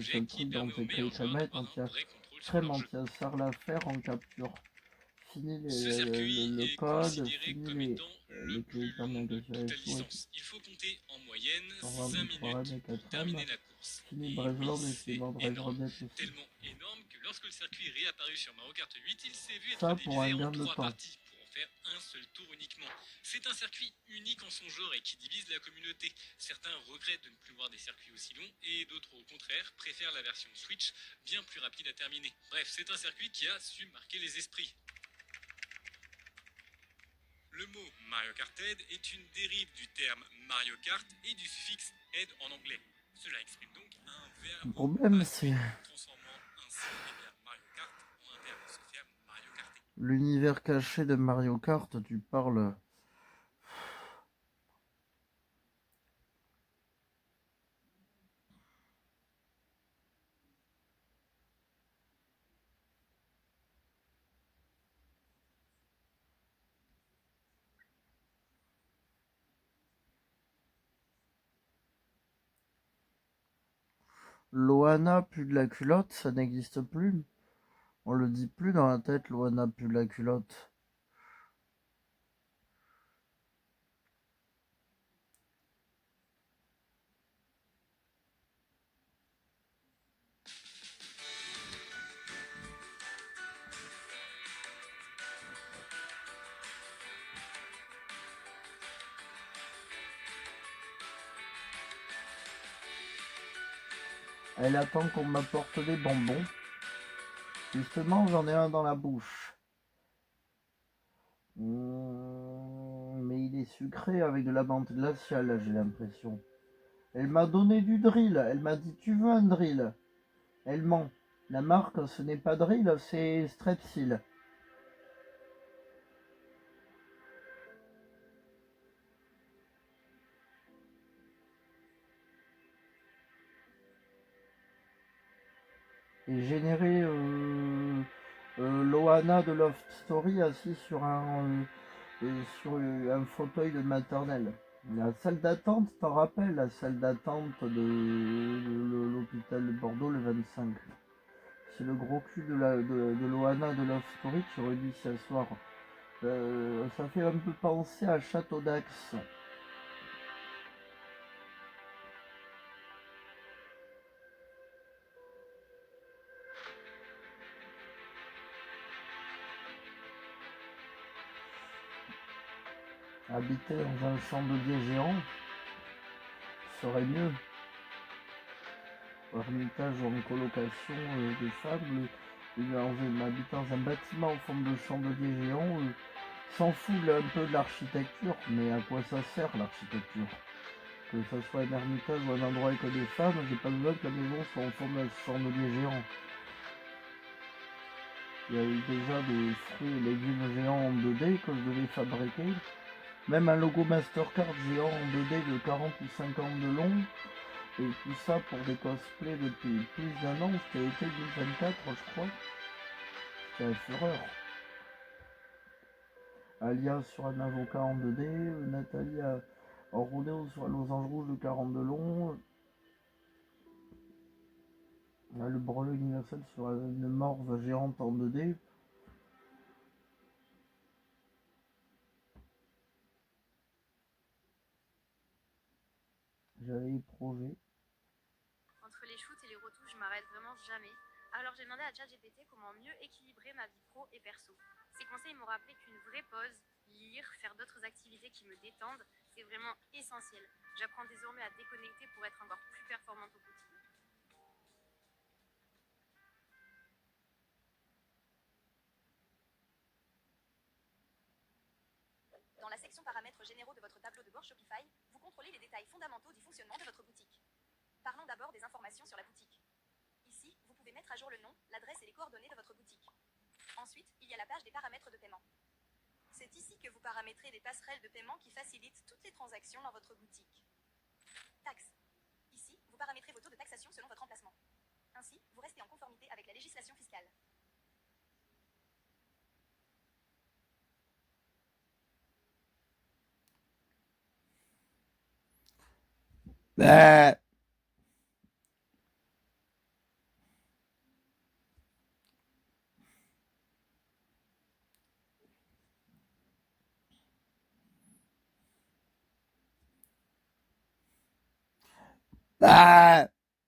ce truc dans tes clés crème, crème anti-assar l'affaire en capture. Fini le code, fini les clés permettent de faire les sous et tout. Il faut compter en moyenne 5 minutes pour terminer la course. Fini Et Breslau, oui, c'est c'est énorme. Breslau aussi. Tellement énorme que lorsque le circuit est réapparu sur Mario Kart 8, il s'est vu Ça être pour un divisé gain en de 3 temps. parties pour en faire un seul tour uniquement. C'est un circuit unique en son genre et qui divise la communauté. Certains regrettent de ne plus voir des circuits aussi longs et d'autres au contraire préfèrent la version Switch bien plus rapide à terminer. Bref, c'est un circuit qui a su marquer les esprits. Le mot Mario Karted est une dérive du terme Mario Kart et du suffixe ed en anglais. Cela exprime donc un verbe. Le problème c'est transformant ainsi Mario Kart en un verbe se faire Mario Karter. l'univers caché de Mario Kart, tu parles. Loana pue de la culotte, ça n'existe plus. On le dit plus dans la tête, Loana pue de la culotte. Elle attend qu'on m'apporte des bonbons. Justement, j'en ai un dans la bouche. Mais il est sucré avec de la menthe glaciale, j'ai l'impression. Elle m'a donné du drill. Elle m'a dit, tu veux un drill? Elle ment. La marque, ce n'est pas drill, c'est Strepsil. Et généré Loana de Love Story assis sur un fauteuil de maternelle. La salle d'attente, t'en rappelles, la salle d'attente de l'hôpital de Bordeaux le 25. C'est le gros cul de Loana de Love Story qui aurait dû s'y asseoir. Ça fait un peu penser à Château d'Axe. Habiter dans un chandelier géant serait mieux. Ermitage ou en colocation des femmes, habiter dans un bâtiment en forme de chandelier géant, s'en fout un peu de l'architecture, mais à quoi ça sert l'architecture? Que ce soit un ermitage ou un endroit avec des femmes, j'ai pas besoin que la maison soit en forme de chandelier géant. Il y a eu déjà des fruits et légumes géants en 2D que je devais fabriquer. Même un logo Mastercard géant en 2D de 40 ou 50 de long. Et tout ça pour des cosplays depuis plus d'un an, c'était l'été 2024 je crois. C'était la fureur. Alia sur un avocat en 2D, Nathalie en rodéo sur un losange rouge de 40 de long. Le brevet universel sur une morve géante en 2D. J'avais les projets. Entre les shoots et les retouches, je m'arrête vraiment jamais. Alors j'ai demandé à ChatGPT comment mieux équilibrer ma vie pro et perso. Ses conseils m'ont rappelé qu'une vraie pause, lire, faire d'autres activités qui me détendent, c'est vraiment essentiel. J'apprends désormais à déconnecter pour être encore plus performante au quotidien. Dans la section paramètres généraux de votre tableau de bord Shopify, vous contrôlez les détails fondamentaux du fonctionnement de votre boutique. Parlons d'abord des informations sur la boutique. Ici, vous pouvez mettre à jour le nom, l'adresse et les coordonnées de votre boutique. Ensuite, il y a la page des paramètres de paiement. C'est ici que vous paramétrez des passerelles de paiement qui facilitent toutes les transactions dans votre boutique. Taxes. Ici, vous paramétrez vos taux de taxation selon votre emplacement. Ainsi, vous restez en conformité avec la législation fiscale. Ah